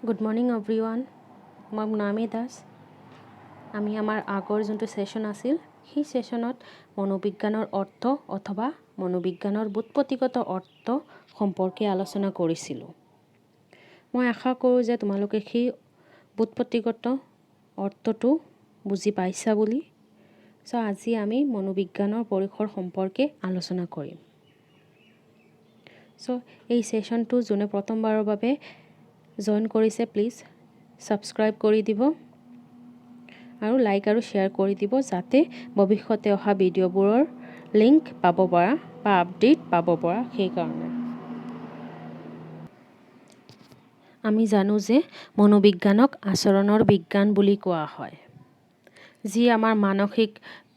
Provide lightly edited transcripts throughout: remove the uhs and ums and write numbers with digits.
Good morning everyone. মই মুনামি দাস। আমি আমাৰ আগৰ যোনটো ছেশ্যন আছিল সেই ছেশ্যনত মনোবিজ্ঞানৰ অৰ্থ অথবা মনোবিজ্ঞানৰ বুৎপত্তিগত অৰ্থ সম্পৰ্কে আলোচনা কৰিছিলোঁ। মই আশা কৰোঁ যে তোমালোকে সেই বুৎপত্তিগত অৰ্থটো বুজি পাইছা বুলি। আজি আমি মনোবিজ্ঞানৰ পৰিসৰ সম্পৰ্কে আলোচনা কৰিম। এই ছেশ্যনটো যোনে প্ৰথমবাৰৰ বাবে জইন কৰিছে প্লিজ ছাবস্ক্ৰাইব কৰি দিব আৰু লাইক আৰু শ্বেয়াৰ কৰি দিব, যাতে ভৱিষ্যতে অহা ভিডিঅ'বোৰৰ লিংক পাব পৰা বা আপডেট পাব পৰা। সেইকাৰণে আমি জানো যে মনোবিজ্ঞানক আচৰণৰ বিজ্ঞান বুলি কোৱা হয়, যি আমাৰ মানসিক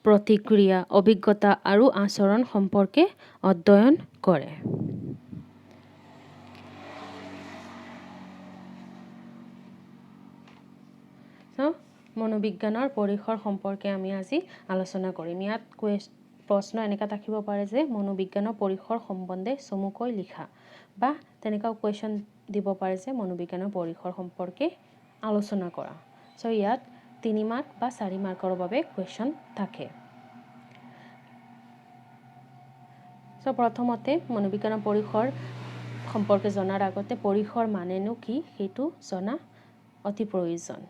প্ৰতিক্ৰিয়া, অভিজ্ঞতা আৰু আচৰণ সম্পৰ্কে অধ্যয়ন কৰে। মনোবিজ্ঞানৰ পৰিসৰ সম্পৰ্কে আমি আজি আলোচনা কৰিম। ইয়াত প্ৰশ্ন এনেকুৱা থাকিব পাৰে যে মনোবিজ্ঞানৰ পৰিসৰ সম্বন্ধে চমুকৈ লিখা, বা তেনেকুৱাও কুৱেশ্যন দিব পাৰে যে মনোবিজ্ঞানৰ পৰিসৰ সম্পৰ্কে আলোচনা কৰা। ইয়াত 3 মাৰ্ক বা 4 মাৰ্কৰ বাবে কুৱেশ্যন থাকে। প্ৰথমতে মনোবিজ্ঞানৰ পৰিসৰ সম্পৰ্কে জনাৰ আগতে পৰিসৰ মানেনো কি সেইটো জনা অতি প্ৰয়োজন।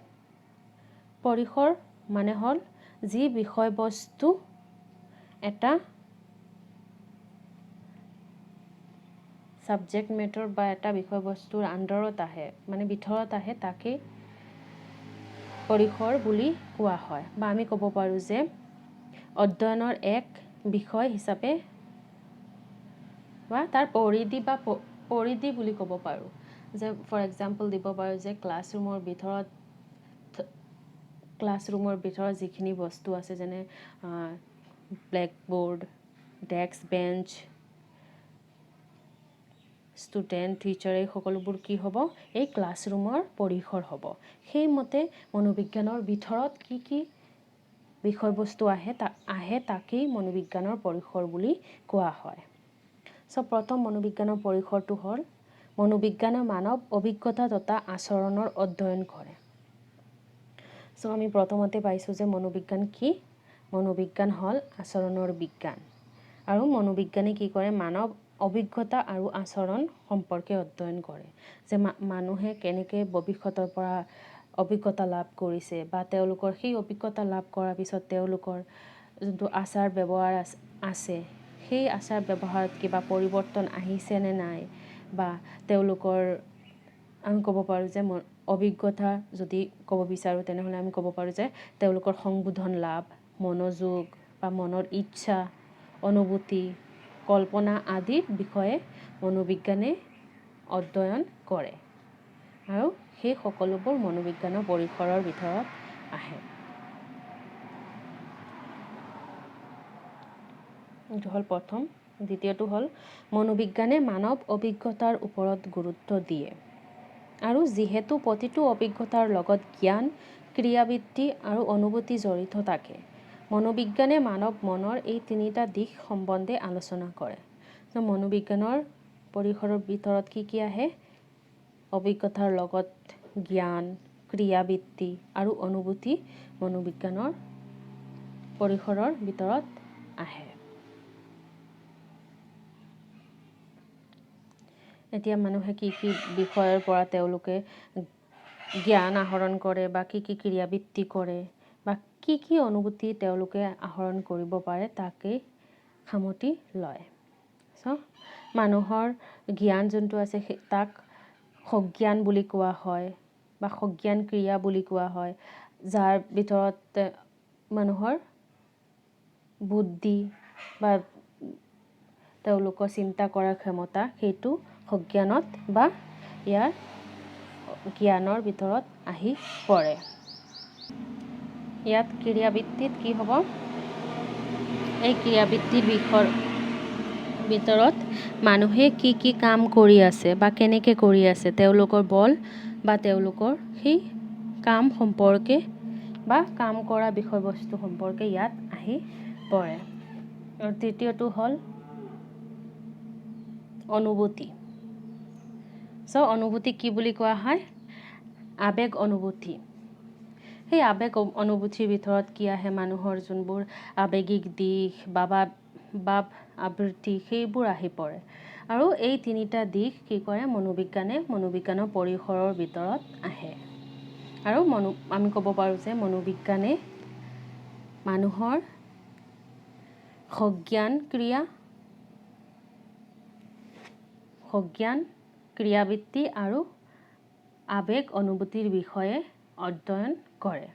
পৰিসৰ মানে হ'ল যি বিষয়বস্তু এটা ছাবজেক্ট মেটাৰ বা এটা বিষয়বস্তুৰ আণ্ডাৰত আহে, মানে ভিতৰত আহে, তাকে পৰিসৰ বুলি কোৱা হয়। বা আমি ক'ব পাৰোঁ যে অধ্যয়নৰ এক বিষয় হিচাপে বা তাৰ পৰিধি বুলি ক'ব পাৰোঁ। যে ফৰ এক্সাম্পল দিব পাৰোঁ যে ক্লাছৰুমৰ ভিতৰত যিখিনি বস্তু আছে, যেনে blackboard, desk, bench, student, teacher, এই সকলোবোৰ কি হ'ব? এই ক্লাছৰুমৰ পৰিসৰ হ'ব। সেইমতে মনোবিজ্ঞানৰ ভিতৰত কি কি বিষয়বস্তু আহে তাকেই মনোবিজ্ঞানৰ পৰিসৰ বুলি কোৱা হয়। প্ৰথম মনোবিজ্ঞানৰ পৰিসৰটো হ'ল মনোবিজ্ঞানে মানৱ অভিজ্ঞতা তথা আচৰণৰ অধ্যয়ন কৰে। আমি প্ৰথমতে পাইছোঁ যে মনোবিজ্ঞান কি? মনোবিজ্ঞান হ'ল আচৰণৰ বিজ্ঞান। আৰু মনোবিজ্ঞানে কি কৰে? মানৱ অভিজ্ঞতা আৰু আচৰণ সম্পৰ্কে অধ্যয়ন কৰে। যে মানুহে কেনেকৈ ভৱিষ্যতৰ পৰা অভিজ্ঞতা লাভ কৰিছে, বা তেওঁলোকৰ সেই অভিজ্ঞতা লাভ কৰাৰ পিছত তেওঁলোকৰ যোনটো আচাৰ ব্যৱহাৰ আছে, সেই আচাৰ ব্যৱহাৰত কিবা পৰিৱৰ্তন আহিছে নে নাই, বা তেওঁলোকৰ আমি ক'ব পাৰোঁ যে অভিজ্ঞতা যদি ক'ব বিচাৰোঁ তেনেহ'লে আমি ক'ব পাৰোঁ যে তেওঁলোকৰ সংবোধন লাভ, মনোযোগ বা মনৰ ইচ্ছা, অনুভূতি, কল্পনা আদিৰ বিষয়ে মনোবিজ্ঞানে অধ্যয়ন কৰে। আৰু সেই সকলোবোৰ মনোবিজ্ঞানৰ পৰিসৰৰ ভিতৰত আহে। এইটো হ'ল প্ৰথম। দ্বিতীয়টো হ'ল মনোবিজ্ঞানে মানৱ অভিজ্ঞতাৰ ওপৰত গুৰুত্ব দিয়ে। আৰু যিহেতু প্ৰতিটো অভিজ্ঞতাৰ লগত জ্ঞান, ক্ৰিয়াবৃত্তি আৰু অনুভূতি জড়িত থাকে, মনোবিজ্ঞানে মানৱ মনৰ এই 3টা দিশ সম্বন্ধে আলোচনা কৰে। মনোবিজ্ঞানৰ পৰিসৰৰ ভিতৰত কি কি আহে? অভিজ্ঞতাৰ লগত জ্ঞান, ক্ৰিয়াবৃত্তি আৰু অনুভূতি মনোবিজ্ঞানৰ পৰিসৰৰ ভিতৰত আহে। এতিয়া মানুহে কি কি বিষয়ৰ পৰা তেওঁলোকে জ্ঞান আহৰণ কৰে, বা কি কি ক্ৰিয়াবৃত্তি কৰে, বা কি কি অনুভূতি তেওঁলোকে আহৰণ কৰিব পাৰে, তাকেই সামতি লয়। মানুহৰ জ্ঞান যোনটো আছে তাক সজ্ঞান বুলি কোৱা হয়, বা সজ্ঞান ক্ৰিয়া বুলি কোৱা হয়, যাৰ ভিতৰত মানুহৰ বুদ্ধি বা তেওঁলোকৰ চিন্তা কৰাৰ ক্ষমতা, সেইটো সজ্ঞানত বা ইয়াৰ জ্ঞানৰ ভিতৰত আহি পৰে। ইয়াত ক্ৰিয়াবৃত্তিত কি হ'ব? এই ক্ৰিয়াবৃত্তিৰ বিষয়ৰ ভিতৰত মানুহে কি কি কাম কৰি আছে বা কেনেকৈ কৰি আছে, তেওঁলোকৰ বল বা তেওঁলোকৰ সেই কাম সম্পৰ্কে বা কাম কৰা বিষয়বস্তু সম্পৰ্কে ইয়াত আহি পৰে। আৰু তৃতীয়টো হ'ল অনুভূতি। অনুভূতি কি বুলি কোৱা হয়? আবেগ অনুভূতি সেই আবেগ অনুভূতিৰ ভিতৰত কি আহে মানুহৰ যোনবোৰ আবেগিক দিশ বা আবৃত্তি সেইবোৰ আহি পৰে আৰু এই তিনিটা দিশ কি কৰে মনোবিজ্ঞানৰ পৰিসৰৰ ভিতৰত আহে আৰু আমি ক'ব পাৰোঁ যে মনোবিজ্ঞানে মানুহৰ সজ্ঞান ক্ৰিয়াবৃত্তি আৰু আবেগ অনুভূতিৰ বিষয়ে অধ্যয়ন কৰে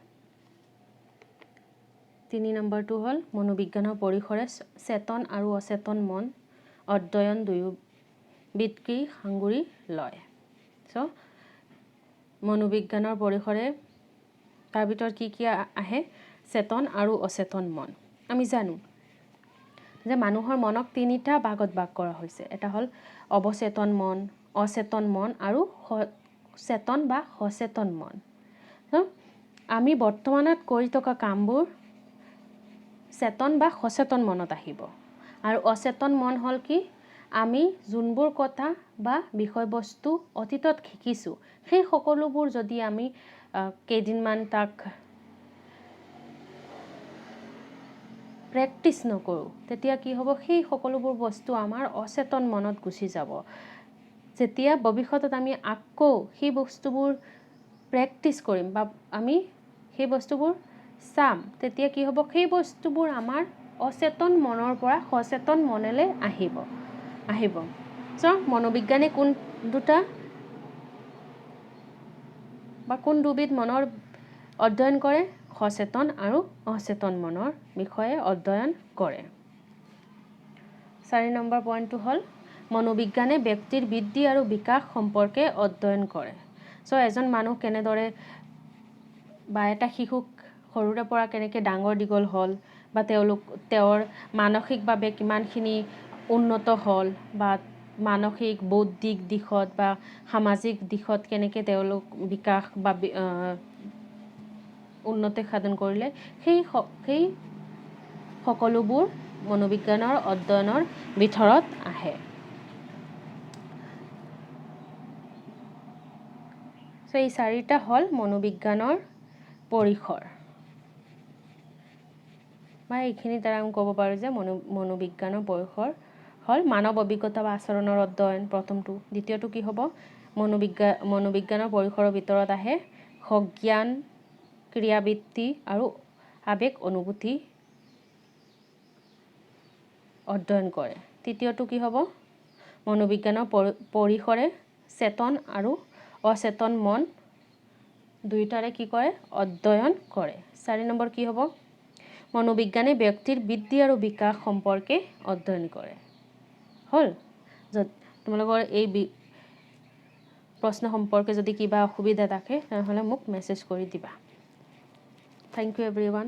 3 নম্বৰটো হ'ল মনোবিজ্ঞানৰ পৰিসৰে চেতন আৰু অচেতন মন অধ্যয়ন দুয়োবিধকেই সাঙুৰি লয় চ' মনোবিজ্ঞানৰ পৰিসৰে তাৰ ভিতৰত কি আহে চেতন আৰু অচেতন মন আমি জানো যে মানুহৰ মনক তিনিটা ভাগত ভাগ কৰা হৈছে এটা হ'ল অৱচেতন মন অচেতন মন আৰু চেতন বা সচেতন মন আমি বৰ্তমানত কৰি থকা কামবোৰ চেতন বা সচেতন মনত আহিব আৰু অচেতন মন হ'ল কি আমি যোনবোৰ কথা বা বিষয়বস্তু অতীতত শিকিছোঁ সেই সকলোবোৰ যদি আমি কেইদিনমান তাক প্ৰেক্টিছ নকৰোঁ তেতিয়া কি হ'ব সেই সকলোবোৰ বস্তু আমাৰ অচেতন মনত গুচি যাব যেতিয়া ভৱিষ্যতত আমি আকৌ সেই বস্তুবোৰ প্ৰেক্টিছ কৰিম বা আমি সেই বস্তুবোৰ চাম তেতিয়া কি হ'ব সেই বস্তুবোৰ আমাৰ অচেতন মনৰ পৰা সচেতন মনলৈ আহিব চ' মনোবিজ্ঞানে কোন দুবিধ মনৰ অধ্যয়ন কৰে সচেতন আৰু অচেতন মনৰ বিষয়ে অধ্যয়ন কৰে 4 নম্বৰ পইণ্টটো হ'ল মনোবিজ্ঞানে ব্যক্তিৰ বৃদ্ধি আৰু বিকাশ সম্পৰ্কে অধ্যয়ন কৰে চ' এজন মানুহ কেনেদৰে বা এটা শিশুক সৰুৰে পৰা কেনেকৈ ডাঙৰ দীঘল হ'ল বা তেওঁৰ মানসিকভাৱে কিমানখিনি উন্নত হ'ল বা মানসিক বৌদ্ধিক দিশত বা সামাজিক দিশত কেনেকৈ তেওঁলোক বিকাশ বা উন্নতি সাধন কৰিলে সেই সকলোবোৰ মনোবিজ্ঞানৰ অধ্যয়নৰ ভিতৰত আহে চ' এই 4টা হ'ল মনোবিজ্ঞানৰ পৰিসৰ বা এইখিনিৰ দ্বাৰা আমি ক'ব পাৰোঁ যে মনোবিজ্ঞানৰ পৰিসৰ হ'ল মানৱ অভিজ্ঞতা বা আচৰণৰ অধ্যয়ন প্ৰথমটো দ্বিতীয়টো কি হ'ব মনোবিজ্ঞানৰ পৰিসৰৰ ভিতৰত আহে সজ্ঞান ক্ৰিয়াবৃত্তি আৰু আবেগ অনুভূতি অধ্যয়ন কৰে তৃতীয়টো কি হ'ব মনোবিজ্ঞানৰ পৰিসৰে চেতন আৰু অচেতন মন দুয়োটাৰে কি কৰে অধ্যয়ন কৰে 4 নম্বৰ কি হ'ব মনোবিজ্ঞানে ব্যক্তিৰ বৃদ্ধি আৰু বিকাশ সম্পৰ্কে অধ্যয়ন কৰে হ'ল তোমালোকৰ এই প্ৰশ্ন সম্পৰ্কে যদি কিবা অসুবিধা থাকে তেনেহ'লে মোক মেছেজ কৰি দিবা থ্যাংক ইউ এভৰিৱান